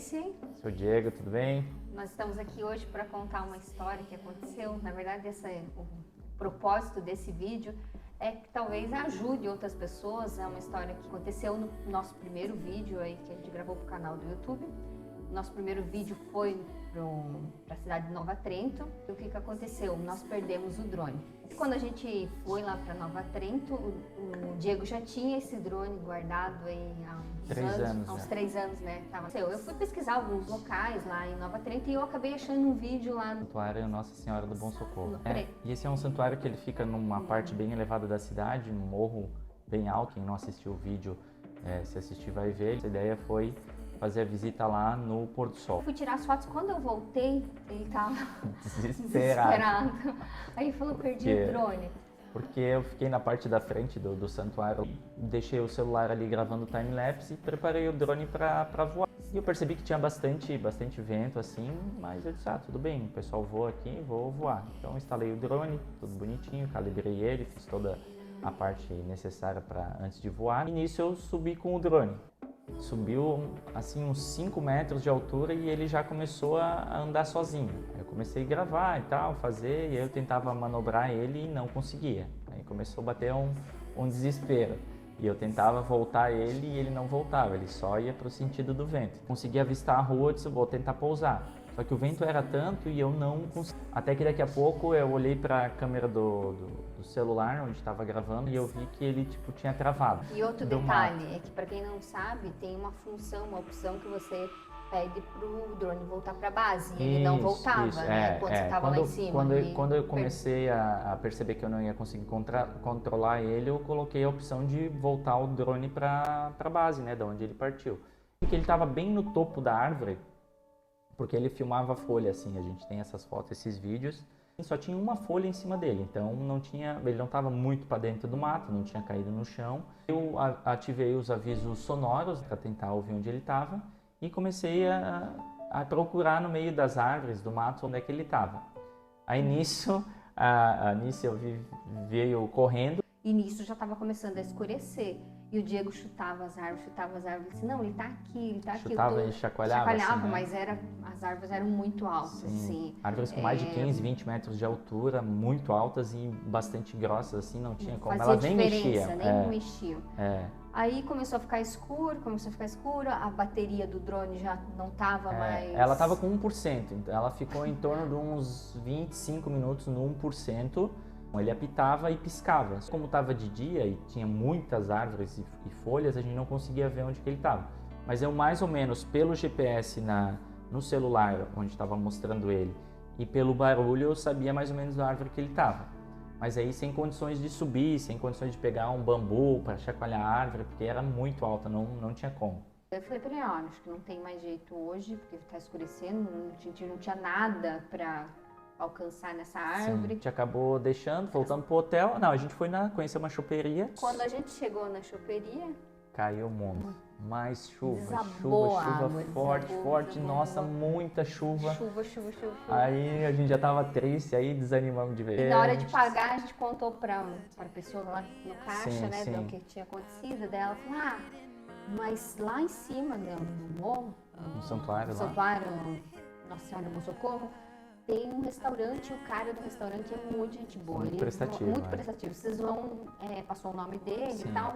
Gleice. Sou o Diego, tudo bem? Nós estamos aqui hoje para contar uma história que aconteceu. Na verdade, o propósito desse vídeo é que talvez ajude outras pessoas. É uma história que aconteceu no nosso primeiro vídeo aí que a gente gravou para o canal do YouTube. Nosso primeiro vídeo foi para a cidade de Nova Trento. E o que aconteceu? Nós perdemos o drone. E quando a gente foi lá para Nova Trento, o Diego já tinha esse drone guardado aí há uns 3 anos, né? Eu fui pesquisar alguns locais lá em Nova Trento e eu acabei achando um vídeo lá no Santuário Nossa Senhora do Bom Socorro. E esse é um santuário que ele fica numa parte bem elevada da cidade, num morro bem alto. Quem não assistiu o vídeo, se assistir vai ver. A ideia foi fazer a visita lá no pôr do sol. Eu fui tirar as fotos, quando eu voltei, ele tava desesperado. Aí ele falou, perdi o drone. Porque eu fiquei na parte da frente do santuário, deixei o celular ali gravando time-lapse e preparei o drone para voar. E eu percebi que tinha bastante vento assim, mas eu disse, tudo bem, o pessoal voa aqui, vou voar. Então instalei o drone, tudo bonitinho, calibrei ele, fiz toda a parte necessária para antes de voar. E nisso eu subi com o drone. Subiu assim uns 5 metros de altura e ele já começou a andar sozinho. Aí eu comecei a gravar e tal, fazer, e aí eu tentava manobrar ele e não conseguia. Aí começou a bater um desespero. E eu tentava voltar ele e ele não voltava, ele só ia para o sentido do vento. Consegui avistar a rua, eu disse, vou tentar pousar. Só que o vento era tanto e eu não consegui. Até que daqui a pouco eu olhei para a câmera do celular, onde estava gravando, e eu vi que ele tinha travado. E outro detalhe é que, para quem não sabe, tem uma função, uma opção que você pede pro drone voltar para a base. E ele não voltava, né? Quando você estava lá em cima. Quando eu comecei a perceber que eu não ia conseguir controlar ele, eu coloquei a opção de voltar o drone para a base, né? Da onde ele partiu. Porque ele estava bem no topo da árvore, porque ele filmava a folha, assim, a gente tem essas fotos, esses vídeos, e só tinha uma folha em cima dele, então ele não estava muito para dentro do mato, não tinha caído no chão. Eu ativei os avisos sonoros para tentar ouvir onde ele estava e comecei a procurar no meio das árvores do mato onde é que ele estava. Aí nisso, a Nícia veio correndo. E nisso já estava começando a escurecer. E o Diego chutava as árvores. Ele disse, não, ele tá aqui. Chutava e chacoalhava assim, né? Mas as árvores eram muito altas, assim. Árvores com mais de 15, 20 metros de altura, muito altas e bastante grossas, assim, não tinha como. Elas nem mexiam. Nem mexiam. Aí começou a ficar escuro, a bateria do drone já não estava mais... Ela estava com 1%, então ela ficou em torno de uns 25 minutos no 1%. Ele apitava e piscava. Como estava de dia e tinha muitas árvores e folhas, a gente não conseguia ver onde que ele estava. Mas eu mais ou menos, pelo GPS no celular, onde estava mostrando ele, e pelo barulho, eu sabia mais ou menos a árvore que ele estava. Mas aí sem condições de subir, sem condições de pegar um bambu para chacoalhar a árvore, porque era muito alta, não tinha como. Eu falei para ele, acho que não tem mais jeito hoje, porque está escurecendo, a gente não tinha nada para alcançar nessa árvore. Sim, a gente acabou voltando pro hotel. Não, a gente foi conhecer uma choperia. Quando a gente chegou na choperia, caiu o mundo. Mais chuva, desabou forte, nossa, muita chuva. Chuva. Aí a gente já tava triste, aí desanimamos de ver. E na hora de pagar, a gente contou pra pessoa lá no caixa, né, do que tinha acontecido. Daí ela falou, mas lá em cima, né, no morro, no santuário Nossa Senhora do Bom Socorro, tem um restaurante, o cara do restaurante é muito gente boa. Muito prestativo. Vocês vão, passou o nome dele e tal,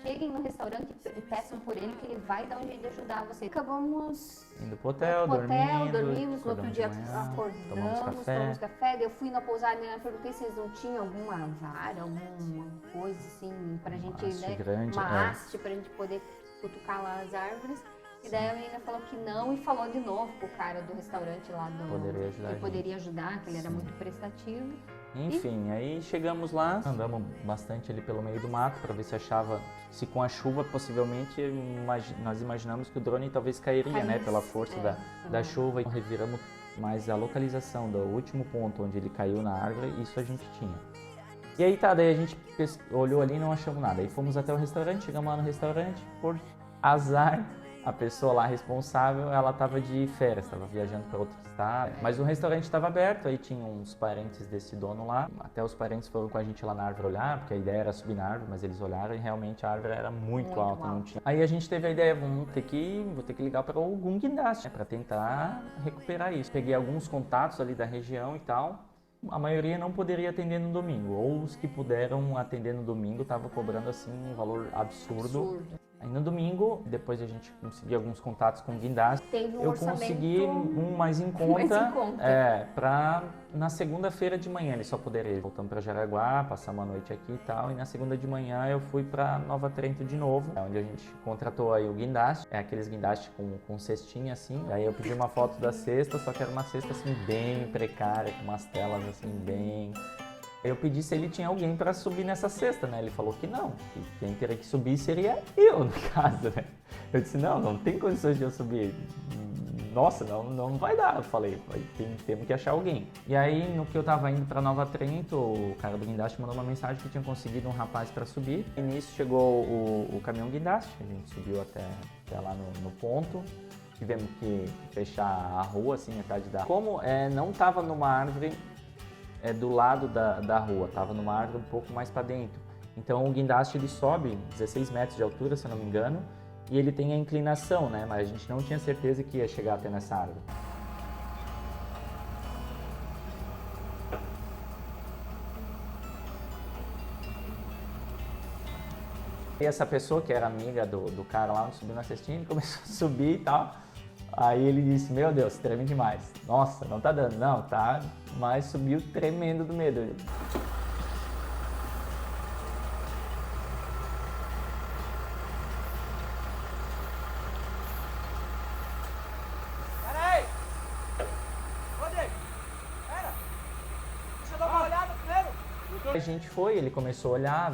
cheguem no restaurante e peçam por ele que ele vai dar um jeito de ajudar vocês. Acabamos indo pro hotel, dormimos, no outro dia acordamos, tomamos café. Eu fui na pousada e perguntei se eles não tinham alguma vara, alguma coisa assim, pra gente, uma haste pra gente poder cutucar lá as árvores. E daí a menina falou que não e falou de novo pro cara do restaurante lá poderia ajudar, que ele era muito prestativo. Enfim, aí chegamos lá, andamos bastante ali pelo meio do mato para ver se achava, se com a chuva possivelmente nós imaginamos que o drone talvez cairia, né, pela força da chuva. E reviramos mais a localização do último ponto onde ele caiu na árvore, isso a gente tinha. E aí daí a gente olhou ali e não achamos nada. Aí fomos até o restaurante, chegamos lá no restaurante, por azar, a pessoa lá responsável, ela estava de férias, estava viajando para outro estado. Mas o restaurante estava aberto, aí tinha uns parentes desse dono lá. Até os parentes foram com a gente lá na árvore olhar, porque a ideia era subir na árvore, mas eles olharam e realmente a árvore era muito alta, não tinha. Aí a gente teve a ideia, vou ter que ligar para o Guindaste, para tentar recuperar isso. Peguei alguns contatos ali da região e tal. A maioria não poderia atender no domingo, ou os que puderam atender no domingo estavam cobrando assim um valor absurdo. Aí no domingo, depois a gente conseguiu alguns contatos com o Guindaste, eu consegui um mais em conta, para na segunda-feira de manhã ele só poderia ir. Voltamos para Jaraguá, passar uma noite aqui e tal, e na segunda de manhã eu fui para Nova Trento de novo, onde a gente contratou aí o guindaste, aqueles guindastes com cestinha assim. Aí eu pedi uma foto da cesta, só que era uma cesta assim bem precária, com umas telas assim bem... Eu pedi se ele tinha alguém para subir nessa cesta, né? Ele falou que não, que quem teria que subir seria eu, no caso, né? Eu disse, não tem condições de eu subir. Nossa, não vai dar. Eu falei, temos que achar alguém. E aí, no que eu tava indo para Nova Trento, o cara do guindaste mandou uma mensagem que tinha conseguido um rapaz para subir. E nisso chegou o caminhão guindaste, a gente subiu até lá no ponto. Tivemos que fechar a rua, assim, metade da... Como não tava numa árvore... do lado da rua, tava numa árvore um pouco mais para dentro. Então o guindaste ele sobe 16 metros de altura, se eu não me engano, e ele tem a inclinação, né? Mas a gente não tinha certeza que ia chegar até nessa árvore. E essa pessoa que era amiga do cara lá, subiu na cestinha, ele começou a subir e tal. Aí ele disse, meu Deus, treme demais. Nossa, não tá dando. Não, tá, mas subiu tremendo do medo. Pera aí! Ô, Diego! Pera! Deixa eu dar uma olhada primeiro! A gente foi, ele começou a olhar,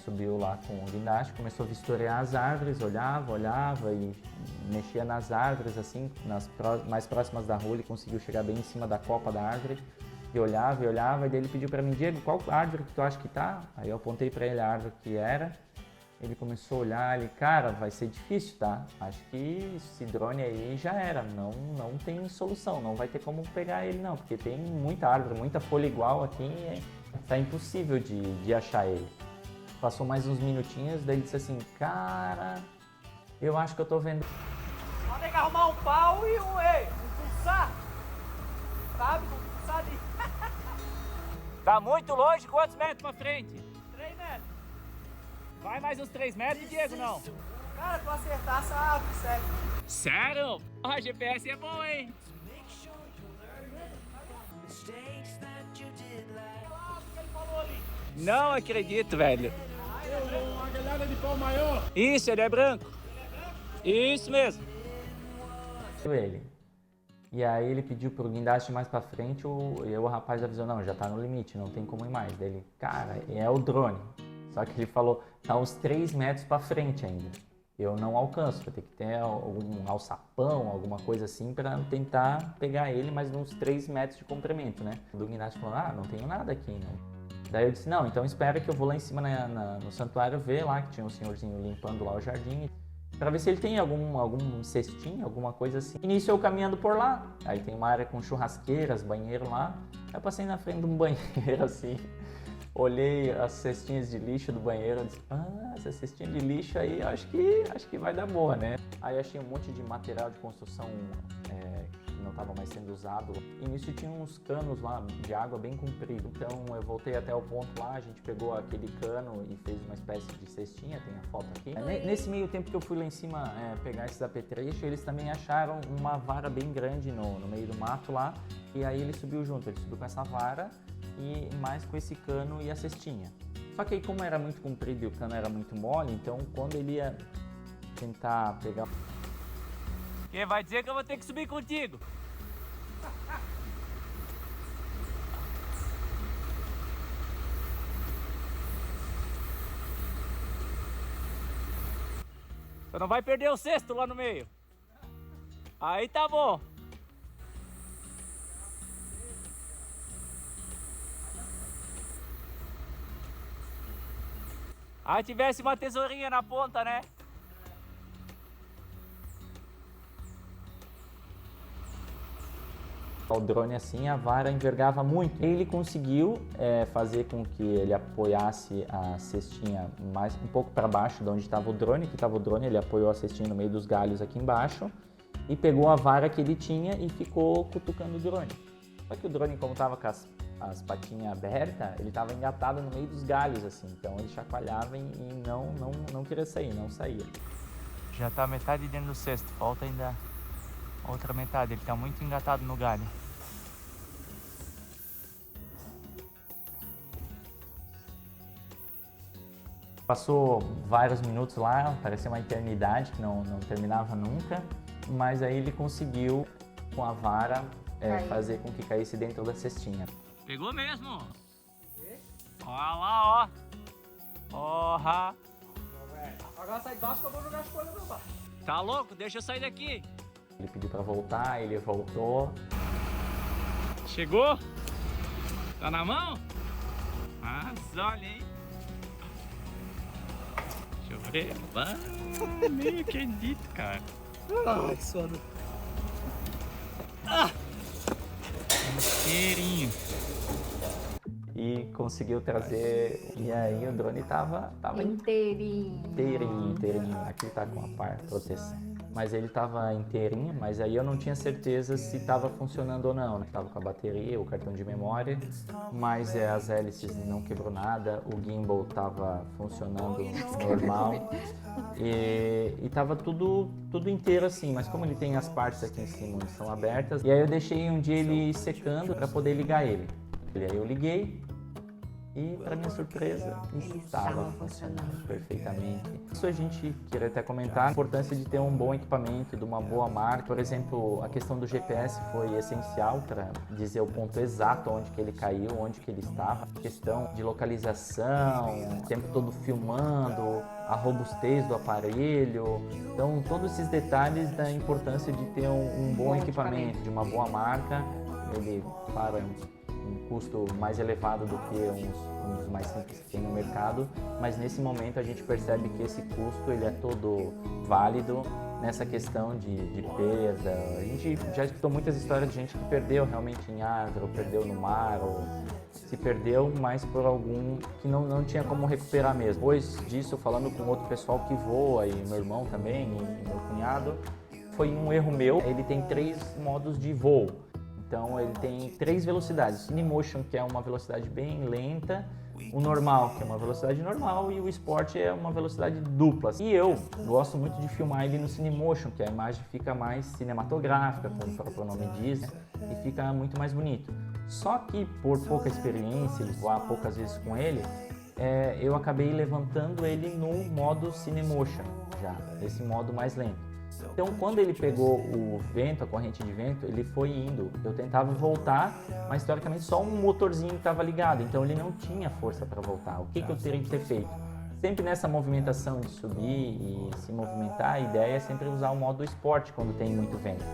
subiu lá com o guindaste, começou a vistoriar as árvores, olhava e mexia nas árvores, assim, mais próximas da rua, ele conseguiu chegar bem em cima da copa da árvore, e olhava, e daí ele pediu pra mim, Diego, qual árvore que tu acha que tá? Aí eu apontei pra ele a árvore que era, ele começou a olhar, ele, cara, vai ser difícil, tá? Acho que esse drone aí já era, não tem solução, não vai ter como pegar ele não, porque tem muita árvore, muita folha igual aqui, tá impossível de achar ele. Passou mais uns minutinhos, daí ele disse assim, cara, eu acho que eu tô vendo. Só tem que arrumar um pau e um pulsar. Sabe? Um pulsar ali. Tá muito longe, quantos metros pra frente? 3 metros. Vai mais uns 3 metros, Diego, não? Cara, tu acertar essa árvore, sério. Sério? Ah, GPS é bom, hein? Não acredito, velho. Uma galhada de pau maior. Isso, ele é branco. Isso mesmo. Ele. E aí ele pediu pro guindaste mais pra frente, o rapaz avisou, não, já tá no limite, não tem como ir mais. Daí ele, cara, é o drone. Só que ele falou, tá uns 3 metros pra frente ainda. Eu não alcanço, vai ter que ter algum alçapão, alguma coisa assim pra tentar pegar ele, mas uns 3 metros de comprimento, né? O do guindaste falou, não tenho nada aqui, né? Daí eu disse, não, então espera que eu vou lá em cima no santuário ver lá, que tinha um senhorzinho limpando lá o jardim, para ver se ele tem algum cestinho, alguma coisa assim. Início eu caminhando por lá, aí tem uma área com churrasqueiras, banheiro lá, aí eu passei na frente de um banheiro assim, olhei as cestinhas de lixo do banheiro, disse, essa cestinha de lixo aí, acho que vai dar boa, né? Aí achei um monte de material de construção que não estava mais sendo usado. E nisso tinha uns canos lá de água bem comprido. Então eu voltei até o ponto lá, a gente pegou aquele cano e fez uma espécie de cestinha, tem a foto aqui. Nesse meio tempo que eu fui lá em cima pegar esses apetrechos, eles também acharam uma vara bem grande no meio do mato lá. E aí ele subiu junto, ele subiu com essa vara e mais com esse cano e a cestinha. Só que aí como era muito comprido e o cano era muito mole, então quando ele ia tentar pegar... Quem vai dizer que eu vou ter que subir contigo? Você não vai perder o cesto lá no meio. Aí tá bom. Aí tivesse uma tesourinha na ponta, né? O drone assim, a vara envergava muito. Ele conseguiu fazer com que ele apoiasse a cestinha mais um pouco para baixo de onde estava o drone, ele apoiou a cestinha no meio dos galhos aqui embaixo e pegou a vara que ele tinha e ficou cutucando o drone. Só que o drone, como estava com as patinhas abertas, ele estava engatado no meio dos galhos assim, então ele chacoalhava e não queria sair, não saía. Já tá metade dentro do cesto, falta ainda a outra metade, ele tá muito engatado no galho. Passou vários minutos lá, parecia uma eternidade que não terminava nunca, mas aí ele conseguiu, com a vara, fazer com que caísse dentro da cestinha. Pegou mesmo! Olha lá, ó! Porra! Agora sai de baixo que eu vou jogar as coisas pra baixo. Tá louco? Deixa eu sair daqui! Ele pediu pra voltar, ele voltou. Chegou? Tá na mão? Mas olha aí! Deixa eu ver. Ah, meio quentito, cara. Ai, que sono. Inteirinho. E conseguiu trazer. E aí o drone tava Inteirinho. Aqui tá com a proteção. Mas ele tava inteirinho, mas aí eu não tinha certeza se tava funcionando ou não, né? Tava com a bateria, o cartão de memória, mas as hélices não quebrou nada, o gimbal tava funcionando normal. E tava tudo inteiro assim, mas como ele tem as partes aqui em cima que são abertas, e aí eu deixei um dia ele secando para poder ligar ele. E aí eu liguei e, para minha surpresa, estava funcionando perfeitamente. Isso a gente queria até comentar a importância de ter um bom equipamento, de uma boa marca. Por exemplo, a questão do GPS foi essencial para dizer o ponto exato onde que ele caiu, onde que ele estava. A questão de localização, o tempo todo filmando, a robustez do aparelho. Então, todos esses detalhes da importância de ter um bom equipamento, de uma boa marca. Ele, claro, é um custo mais elevado do que uns mais simples que tem no mercado, mas nesse momento a gente percebe que esse custo ele é todo válido nessa questão de perda. A gente já escutou muitas histórias de gente que perdeu realmente em água, ou perdeu no mar, ou se perdeu, mas por algum que não tinha como recuperar mesmo. Depois disso, falando com outro pessoal que voa, e meu irmão também, e meu cunhado, foi um erro meu. Ele tem 3 modos de voo. Então ele tem 3 velocidades, Cinemotion, que é uma velocidade bem lenta, o normal, que é uma velocidade normal, e o Sport é uma velocidade dupla. E eu gosto muito de filmar ele no Cinemotion, que a imagem fica mais cinematográfica, como o próprio nome diz, né? E fica muito mais bonito. Só que por pouca experiência, voar poucas vezes com ele, eu acabei levantando ele no modo Cinemotion, já, esse modo mais lento. Então, quando ele pegou o vento, a corrente de vento, ele foi indo. Eu tentava voltar, mas teoricamente só um motorzinho estava ligado, então ele não tinha força para voltar. O que eu teria que ter feito? Sempre nessa movimentação de subir e se movimentar, a ideia é sempre usar o modo esporte quando tem muito vento.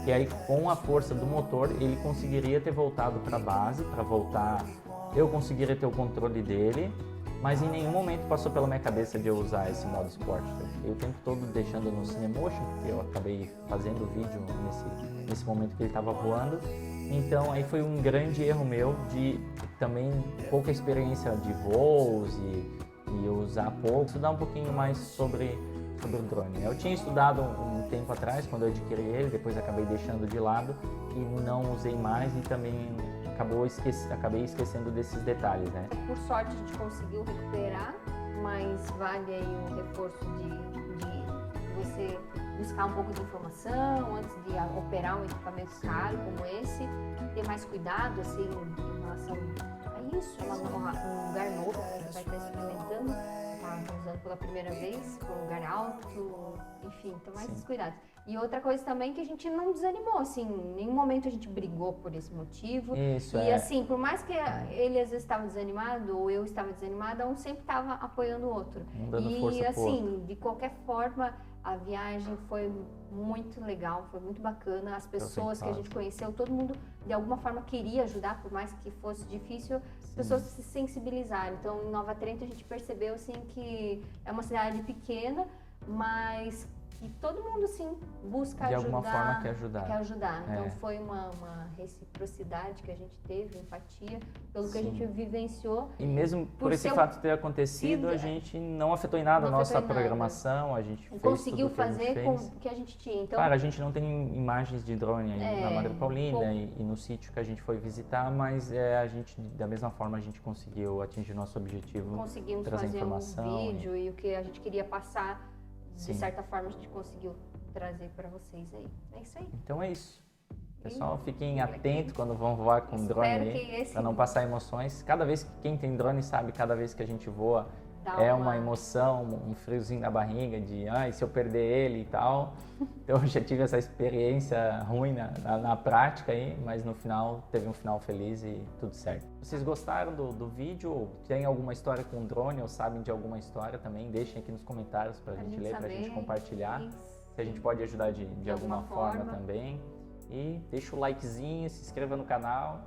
E aí, com a força do motor, ele conseguiria ter voltado para a base, para voltar, eu conseguiria ter o controle dele, mas em nenhum momento passou pela minha cabeça de eu usar esse modo esporte. Eu o tempo todo deixando no Cinemotion, porque eu acabei fazendo vídeo nesse momento que ele estava voando. Então aí foi um grande erro meu de também pouca experiência de voos e usar pouco, estudar um pouquinho mais sobre o drone. Eu tinha estudado um tempo atrás, quando eu adquiri ele, depois acabei deixando de lado e não usei mais, e também acabei esquecendo desses detalhes, né? Por sorte a gente conseguiu recuperar, mas vale aí um reforço de você buscar um pouco de informação antes de operar um equipamento caro como esse, ter mais cuidado assim em relação a isso. É um lugar novo que você vai estar experimentando, está usando pela primeira vez, um lugar alto, enfim, tomar esses cuidados. E outra coisa também que a gente não desanimou, assim, em nenhum momento a gente brigou por esse motivo. Isso, e assim, por mais que ele às vezes estava desanimado ou eu estava desanimada, um sempre estava apoiando o outro. E assim, de qualquer forma, a viagem foi muito legal, foi muito bacana. As pessoas que a gente conheceu, todo mundo de alguma forma queria ajudar, por mais que fosse difícil, as pessoas se sensibilizaram. Então, em Nova Trento a gente percebeu assim que é uma cidade pequena, mas E todo mundo, sim, busca De ajudar. alguma forma quer ajudar. Quer ajudar. Então É. foi uma reciprocidade que a gente teve, empatia, pelo que a Sim. gente vivenciou. E mesmo por esse ser um- fato ter acontecido, a gente não afetou em nada a Não nossa afetou em nada. programação, a gente fez Conseguiu tudo que a gente fazer com fez. o que a gente tinha. Então, Claro, a gente não tem imagens de drone aí na Madre Paulina pouco. e no sítio que a gente foi visitar, mas a gente, da mesma forma, a gente conseguiu atingir nosso objetivo. conseguimos trazer fazer um informação vídeo e o que a gente queria passar, de Sim. certa forma, a gente conseguiu trazer para vocês aí. É isso aí. Então é isso. Pessoal, E fiquem olha atentos aqui. quando vão voar com drone Espero aí, que esse para não passar emoções. Cada vez que quem tem drone sabe, cada vez que a gente voa, dá é uma emoção, um friozinho na barriga de, ai, se eu perder ele e tal. Então eu já tive essa experiência ruim na prática aí, mas no final teve um final feliz e tudo certo. Vocês gostaram do vídeo? Tem alguma história com drone ou sabem de alguma história também? Deixem aqui nos comentários pra gente ler, pra gente saber. compartilhar. Isso. Se a gente pode ajudar de alguma alguma forma forma. também. E deixa o likezinho, se inscreva no canal